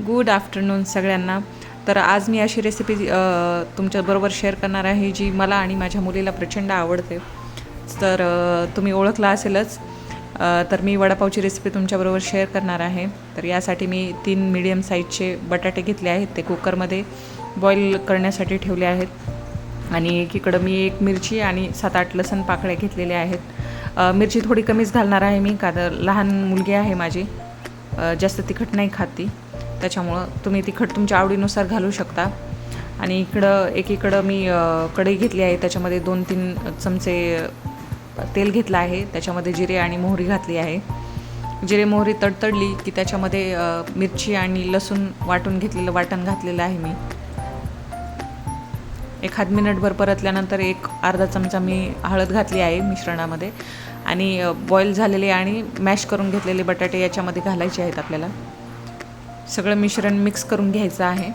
Good afternoon सगळ्यांना. तर आज मी अशी रेसिपी तुमच्याबरोबर शेअर करणार आहे जी मला आणि माझ्या मुलीला प्रचंड आवडते. तर तुम्ही ओळखला असेलच. तर मी वडापावची रेसिपी तुमच्याबरोबर शेअर करणार आहे. तर यासाठी मी 3 मीडियम साईजचे बटाटे घेतले आहेत. ते कुकरमध्ये बॉईल करण्यासाठी ठेवले आहेत. आणि एकीकडं मी 1 मिरची आणि 7-8 लसूण पाकळ्या घेतलेल्या आहेत. मिरची थोडी कमीच घालणार आहे मी, कारण लहान मुलगी आहे माझी, जास्त तिखट नाही खात ती, त्याच्यामुळं तुम्ही तिखट तुमच्या आवडीनुसार घालू शकता. आणि एकीकडं मी कढई घेतली आहे. त्याच्यामध्ये 2-3 चमचे तेल घेतलं आहे. त्याच्यामध्ये जिरे आणि मोहरी घातली आहे. जिरे मोहरी तडतडली की त्याच्यामध्ये मिरची आणि लसूण वाटून घेतलेलं वाटण घातलेलं आहे मी. 1 मिनिटभर परतल्यानंतर अर्धा चमचा मी हळद घातली आहे मिश्रणामध्ये. आणि बॉईल झालेले आणि मॅश करून घेतलेले बटाटे याच्यामध्ये घालायचे आहेत आपल्याला. सगळं मिश्रण मिक्स करून घ्यायचं आहे.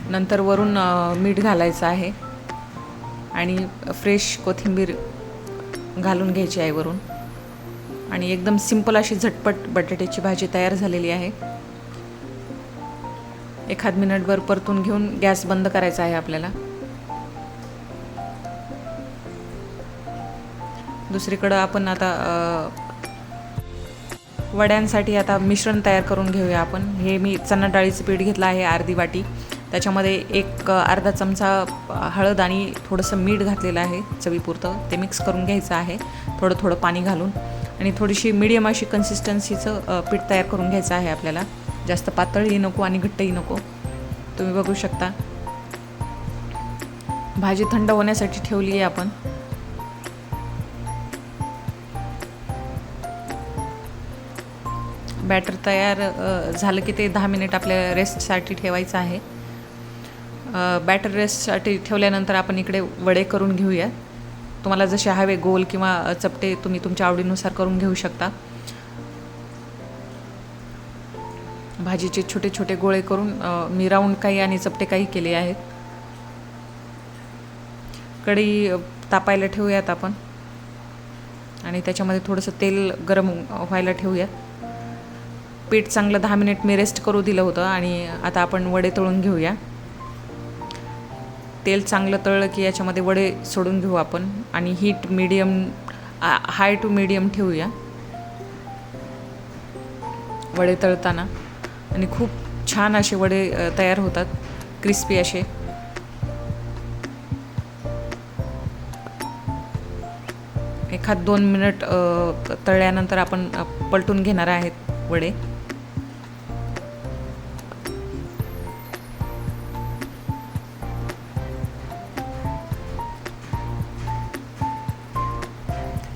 नंतर वरून मीठ घालायचं आहे आणि फ्रेश कोथिंबीर घालून घ्यायची आहे वरून. आणि एकदम सिंपल अशी झटपट बटाट्याची भाजी तयार झालेली आहे. 1 मिनिटभर परतून घेऊन गॅस बंद करायचा आहे आपल्याला. दुसरीकडं आपण आता वड्यांसाठी आता मिश्रण तयार करून घेऊया आपण. हे मी चणा डाळीचं पीठ घेतलं आहे अर्धी वाटी. त्याच्यामध्ये अर्धा चमचा हळद आणि थोडंसं मीठ घातलेलं आहे चवीपुरतं. ते मिक्स करून घ्यायचं आहे थोडं थोडं पाणी घालून. आणि थोडीशी मीडियम अशी कन्सिस्टन्सीचं पीठ तयार करून घ्यायचं आहे आपल्याला. जास्त पातळही नको आणि घट्टही नको. तुम्ही बघू शकता. भाजी थंड होण्यासाठी ठेवली आहे आपण. बॅटर तयार झालं की ते 10 मिनिट आपल्या रेस्टसाठी ठेवायचं आहे. बॅटर रेस्टसाठी ठेवल्यानंतर आपण इकडे वडे करून घेऊया. तुम्हाला जसे हवे गोल किंवा चपटे तुम्ही तुमच्या आवडीनुसार करून घेऊ शकता. भाजीचे छोटे छोटे गोळे करून मी राऊंड काही आणि चपटे काही केले आहेत. कढई तापायला ठेवूयात आपण आणि त्याच्यामध्ये थोडंसं तेल गरम व्हायला ठेवूयात. पीठ चांगलं 10 मिनिट मी रेस्ट करू दिलं होतं. आणि आता आपण वडे तळून घेऊया. तेल चांगलं तळलं की याच्यामध्ये वडे सोडून घेऊ आपण. आणि हीट हाय टू मीडियम ठेवूया वडे तळताना. आणि खूप छान असे वडे तयार होतात, क्रिस्पी असे. एखाद 2 मिनिट तळल्यानंतर आपण पलटून घेणार आहेत वडे.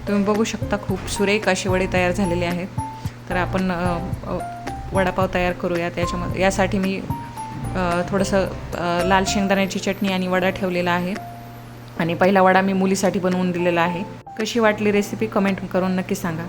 तुम्ही बघू शकता खूप सुरेख असे वडे तयार झालेले आहेत. तर आपण वडापाव तयार करूया. यासाठी मी थोडंसं लाल शेंगदाण्याची चटणी आणि वडा ठेवलेला आहे. आणि पहिला वडा मी मुलीसाठी बनवून दिलेला आहे. कशी वाटली रेसिपी कमेंट करून नक्की सांगा.